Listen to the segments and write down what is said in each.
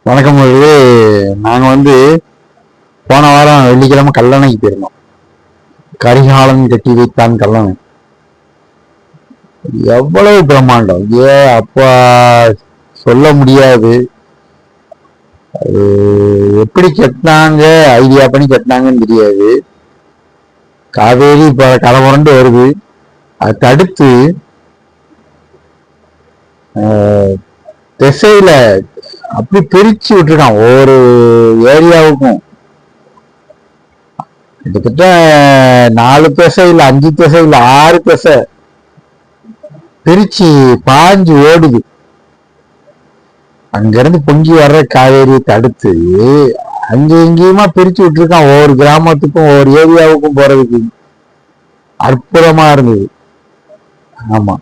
வணக்கம். நாங்கள் போன வாரம் வெள்ளிக்கிழமை கல்லணைக்கு போயிருந்தோம். கரிகாலன் கட்டி வைத்தான் கல்லணை. எவ்வளவு பிரம்மாண்டம்! அப்பா, சொல்ல முடியாது. அது எப்படி கட்டினாங்க, ஐடியா பண்ணி கட்டினாங்கன்னு தெரியாது. காவேரி இப்ப கரை புரண்டு வருது. அதை தடுத்து திசையில அப்படி பிரிச்சு விட்டுருக்கான். ஒவ்வொரு ஏரியாவுக்கும் கிட்டத்தட்ட 4 திசை இல்ல 5 திசை இல்ல 6 திசை பிரிச்சு பாஞ்சு ஓடுது. அங்கிருந்து பொங்கி வர்ற காவேரியை தடுத்து அங்க எங்கேயுமா பிரிச்சு விட்டுருக்கான். ஒவ்வொரு கிராமத்துக்கும் ஒவ்வொரு ஏரியாவுக்கும் போறதுக்கு அற்புதமா இருந்தது. ஆமா,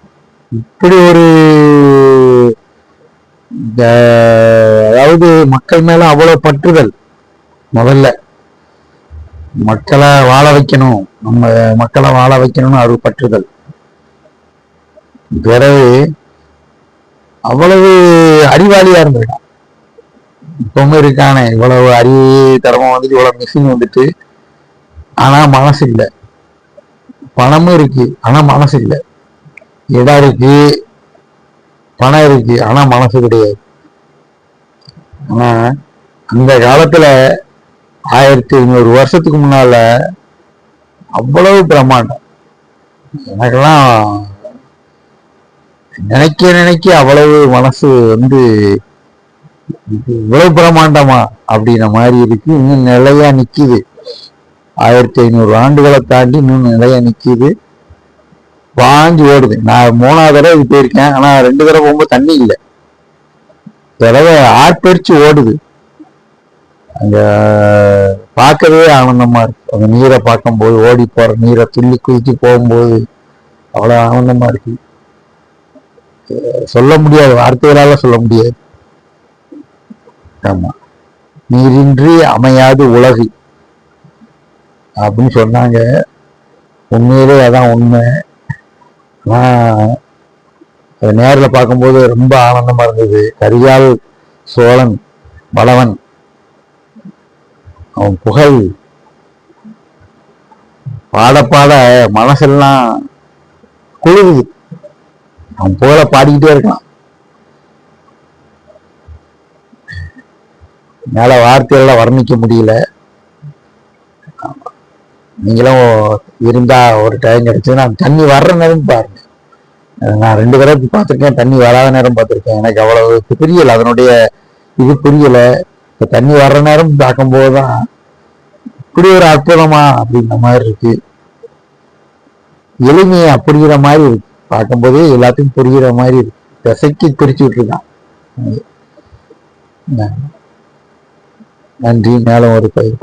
இப்படி ஒரு அதாவது மக்கள் மேல அவ்வளவு பற்றுதல். முதல்ல மக்களை வாழ வைக்கணும், நம்ம மக்களை வாழ வைக்கணும்னு அவர் பற்றுதல். பிறகு அவ்வளவு அறிவாளியா இருந்திருக்கான். இப்பவுமே இருக்கானே, இவ்வளவு அறிவுத்தரமா இவ்வளவு மிஷின் வந்துட்டு, ஆனா மனசு இல்லை. பணமும் இருக்கு ஆனா மனசு இல்லை. இடம் இருக்கு, பணம் இருக்கு, ஆனா மனசு கிடையாது. ஆனா அந்த காலத்துல 1500 வருஷத்துக்கு முன்னால அவ்வளவு பிரம்மாண்டம். எனக்கெல்லாம் நினைக்க அவ்வளவு மனசு இவ்வளவு பிரம்மாண்டமா அப்படின்ற மாதிரி இருக்கு. இன்னும் நிலையா நிக்குது. 1500 ஆண்டுகளை தாண்டி இன்னும் நிலையா நிக்குது. பாஞ்சு ஓடுது. நான் 3வது தடவை இது போயிருக்கேன். ஆனா 2 தடவை போகும்போது தண்ணி இல்லை. தடவை ஆட்பறிச்சு ஓடுது. அங்க பார்க்கவே ஆனந்தமா இருக்கு. அந்த நீரை பார்க்கும்போது, ஓடி போற நீரை துள்ளி குதிச்சு போகும்போது அவ்வளவு ஆனந்தமா இருக்கு. சொல்ல முடியாது, வார்த்தைகளால சொல்ல முடியாது. ஆமா, நீரின்றி அமையாது உலகு அப்படின்னு சொன்னாங்க. உண்மையிலே அதான் உண்மை. அதை நேரில் பார்க்கும்போது ரொம்ப ஆனந்தமா இருந்தது. கரிகால் சோழன் பலவன், அவன் புகழ் பாட பாட மனசெல்லாம் குளிருது. அவன் புகழ பாடிக்கிட்டே இருக்கான். மேல வார்த்தையெல்லாம் வர்ணிக்க முடியல. நீங்களும் இருந்தா ஒரு டைம் கிடைச்சதுன்னா தண்ணி வர்ற நேரம் பாருங்க. நான் 2 தடவை பார்த்துருக்கேன், தண்ணி வராத நேரம் பார்த்துருக்கேன். எனக்கு அவ்வளவு புரியல, அதனுடைய இது புரியல. இப்ப தண்ணி வர்ற நேரம் பார்க்கும் போதுதான் இப்படி ஒரு அற்புதமா அப்படின்ற மாதிரி இருக்கு. எளிமையை அப்படிங்கிற மாதிரி இருக்கு. பார்க்கும்போதே எல்லாத்தையும் புரிகிற மாதிரி இருக்கு. திசைக்கு பிரிச்சு விட்டுருக்கான். நன்றி. மேலும் ஒரு பயிர்